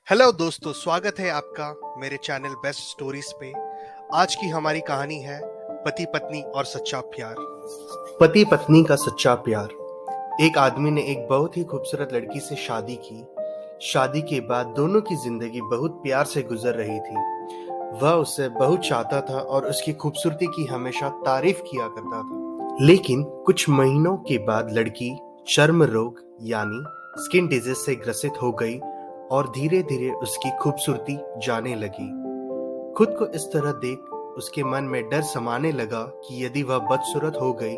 Hello दोस्तों, स्वागत है आपका मेरे चैनल बेस्ट स्टोरीज पे। आज की हमारी कहानी है पति पत्नी और सच्चा प्यार। पति पत्नी का सच्चा प्यार। एक आदमी ने एक बहुत ही खूबसूरत लड़की से शादी की। शादी के बाद दोनों की जिंदगी बहुत प्यार से गुजर रही थी। वह उसे बहुत चाहता था और उसकी खूबसूरती की हमेशा तारीफ किया करता था। लेकिन कुछ महीनों के बाद लड़की चर्म रोग यानी स्किन डिजीज से ग्रसित हो गई और धीरे धीरे उसकी खूबसूरती जाने लगी। खुद को इस तरह देख उसके मन में डर समाने लगा कि यदि वह बदसूरत हो गई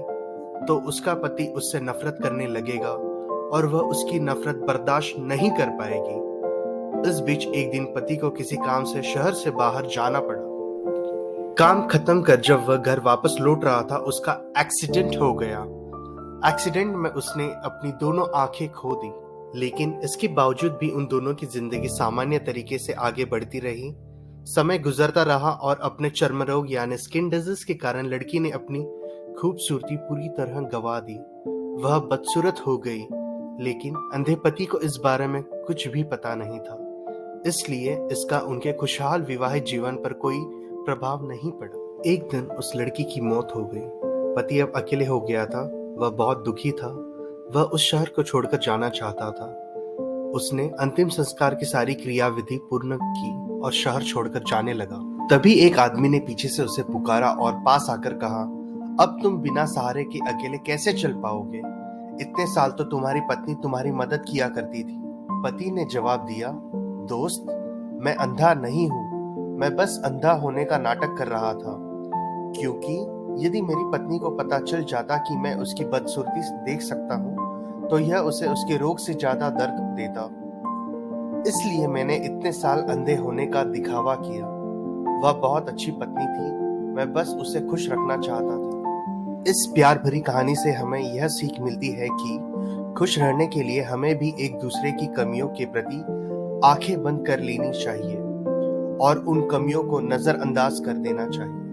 तो उसका पति उससे नफरत करने लगेगा और वह उसकी नफरत बर्दाश्त नहीं कर पाएगी। इस बीच एक दिन पति को किसी काम से शहर से बाहर जाना पड़ा। काम खत्म कर जब वह घर वापस लौट रहा था उसका एक्सीडेंट हो गया। एक्सीडेंट में उसने अपनी दोनों आंखें खो दी, लेकिन इसके बावजूद भी उन दोनों की जिंदगी सामान्य तरीके से आगे बढ़ती रही। समय गुजरता रहा और अपने चर्म रोग यानी स्किन डिजीज के कारण लड़की ने अपनी खूबसूरती पूरी तरह गंवा दी। वह बदसूरत हो गई, लेकिन अंधे पति को इस बारे में कुछ भी पता नहीं था, इसलिए इसका उनके खुशहाल विवाहित जीवन पर कोई प्रभाव नहीं पड़ा। एक दिन उस लड़की की मौत हो गई। पति अब अकेले हो गया था। वह बहुत दुखी था। वह उस शहर को छोड़कर जाना चाहता था। उसने अंतिम संस्कार की सारी क्रियाविधि पूर्ण की और शहर छोड़कर जाने लगा। तभी एक आदमी ने पीछे से उसे पुकारा और पास आकर कहा, अब तुम बिना सहारे के अकेले कैसे चल पाओगे? इतने साल तो तुम्हारी पत्नी तुम्हारी मदद किया करती थी। पति ने जवाब दिया, दोस्त, मैं अंधा नहीं हूँ। मैं बस अंधा होने का नाटक कर रहा था, क्योंकि यदि मेरी पत्नी को पता चल जाता कि मैं उसकी बदसूरती देख सकता हूँ तो यह उसे उसके रोग से ज्यादा दर्द देता। इसलिए मैंने इतने साल अंधे होने का दिखावा किया। वह बहुत अच्छी पत्नी थी। मैं बस उसे खुश रखना चाहता था। इस प्यार भरी कहानी से हमें यह सीख मिलती है कि खुश रहने के लिए हमें भी एक दूसरे की कमियों के प्रति आंखें बंद कर लेनी चाहिए और उन कमियों को नजरअंदाज कर देना चाहिए।